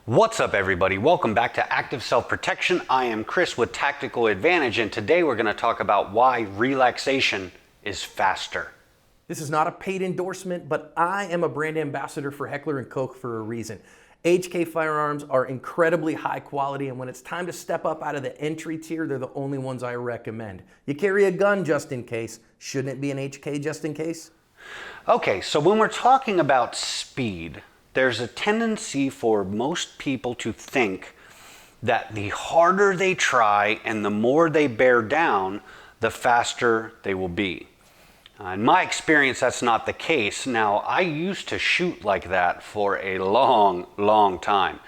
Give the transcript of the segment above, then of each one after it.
What's up, everybody? Welcome back to Active Self-Protection. I am Chris with Tactical Advantage, and today we're going to talk about why relaxation is faster. This is not a paid endorsement, but I am a brand ambassador for Heckler and Koch for a reason. HK firearms are incredibly high quality, and when it's time to step up out of the entry tier, they're the only ones I recommend. You carry a gun just in case. Shouldn't it be an HK just in case? Okay, so when we're talking about speed, there's a tendency for most people to think that the harder they try and the more they bear down, the faster they will be. In my experience, that's not the case. Now, I used to shoot like that for a long time.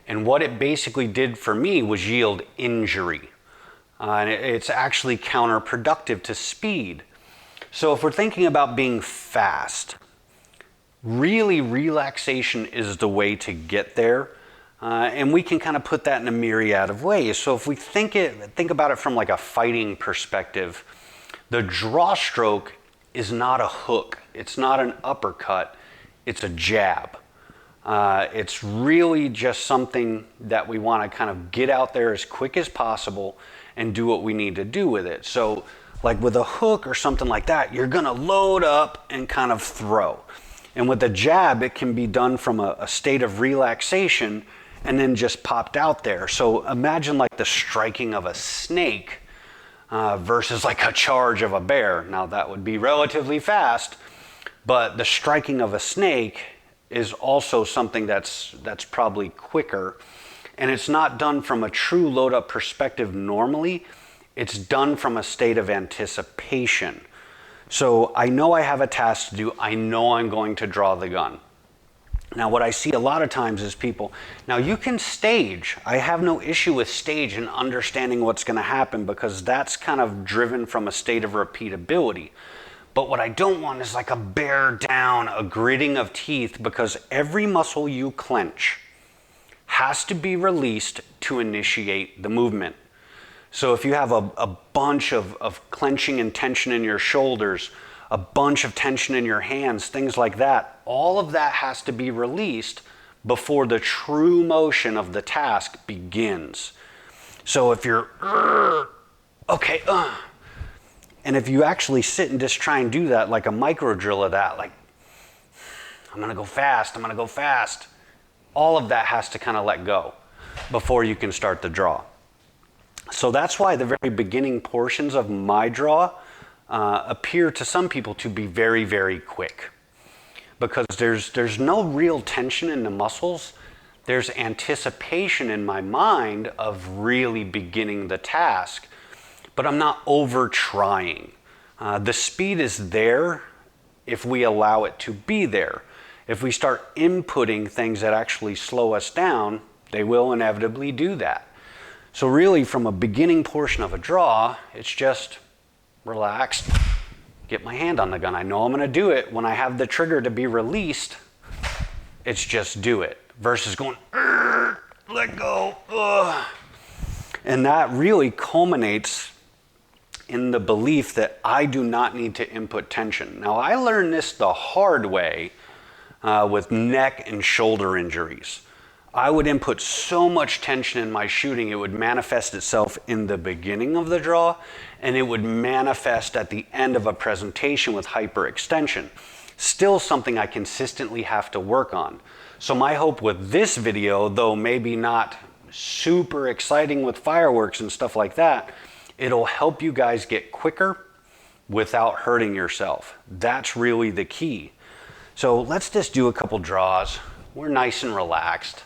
And what it basically did for me was yield injury. And it's actually counterproductive to speed. So if we're thinking about being fast, really, relaxation is the way to get there, and we can kind of put that in a myriad of ways. So if we think about it from like a fighting perspective, the draw stroke is not a hook, it's not an uppercut, it's a jab. It's really just something that we want to kind of get out there as quick as possible and do what we need to do with it. So like with a hook or something like that, you're gonna load up and kind of throw. And with a jab, it can be done from a state of relaxation and then just popped out there. So imagine like the striking of a snake versus like a charge of a bear. Now that would be relatively fast, but the striking of a snake is also something that's probably quicker. And it's not done from a true load up perspective normally. It's done from a state of anticipation. So I know I have a task to do. I know I'm going to draw the gun. Now what I see a lot of times is people, now you can stage. I have no issue with stage and understanding what's going to happen because that's kind of driven from a state of repeatability. But what I don't want is like a bear down, a gritting of teeth, because every muscle you clench has to be released to initiate the movement. So if you have a bunch of clenching and tension in your shoulders, a bunch of tension in your hands, things like that, all of that has to be released before the true motion of the task begins. So if you're, and if you actually sit and just try and do that, like a micro drill of that, like, I'm gonna go fast, all of that has to kind of let go before you can start the draw. So that's why the very beginning portions of my draw appear to some people to be very, very quick. Because there's no real tension in the muscles. There's anticipation in my mind of really beginning the task, but I'm not over trying. The speed is there if we allow it to be there. If we start inputting things that actually slow us down, they will inevitably do that. So really, from a beginning portion of a draw, it's just relaxed, get my hand on the gun. I know I'm going to do it. When I have the trigger to be released, it's just do it. Versus going, let go. And that really culminates in the belief that I do not need to input tension. Now, I learned this the hard way with neck and shoulder injuries. I would input so much tension in my shooting, it would manifest itself in the beginning of the draw, and it would manifest at the end of a presentation with hyperextension. Still something I consistently have to work on. So my hope with this video, though maybe not super exciting with fireworks and stuff like that, it'll help you guys get quicker without hurting yourself. That's really the key. So let's just do a couple draws. We're nice and relaxed.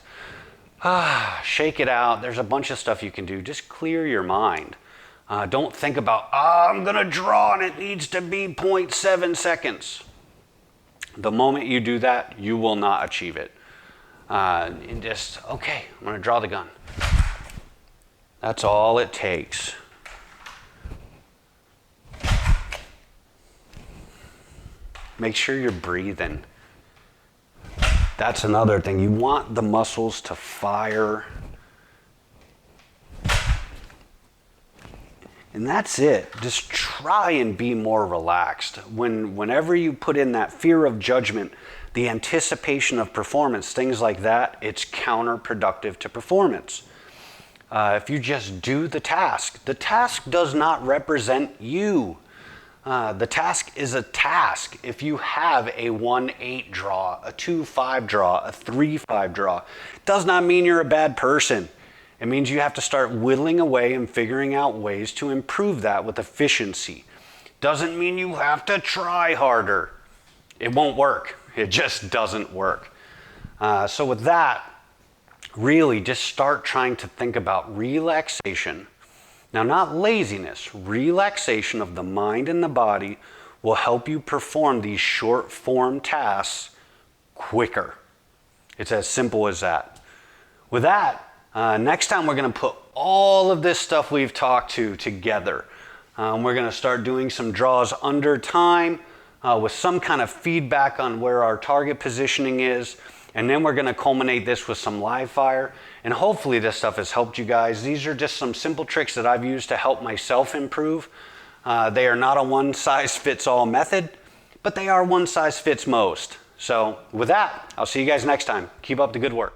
Shake it out. There's a bunch of stuff you can do. Just clear your mind. Don't think about, I'm going to draw and it needs to be 0.7 seconds. The moment you do that, you will not achieve it. And just, okay, I'm going to draw the gun. That's all it takes. Make sure you're breathing. That's another thing. You want the muscles to fire. And that's it. Just try and be more relaxed. Whenever you put in that fear of judgment, the anticipation of performance, things like that, it's counterproductive to performance. If you just do the task does not represent you. The task is a task. If you have a 1-8 draw, a 2-5 draw, a 3-5 draw, it does not mean you're a bad person. It means you have to start whittling away and figuring out ways to improve that with efficiency. Doesn't mean you have to try harder. It won't work. It just doesn't work. So with that, really just start trying to think about relaxation. Now, not laziness, relaxation of the mind and the body will help you perform these short form tasks quicker. It's as simple as that. With that, next time we're going to put all of this stuff we've talked to together. We're going to start doing some draws under time with some kind of feedback on where our target positioning is. And then we're going to culminate this with some live fire. And hopefully this stuff has helped you guys. These are just some simple tricks that I've used to help myself improve. They are not a one-size-fits-all method, but they are one-size-fits-most. So with that, I'll see you guys next time. Keep up the good work.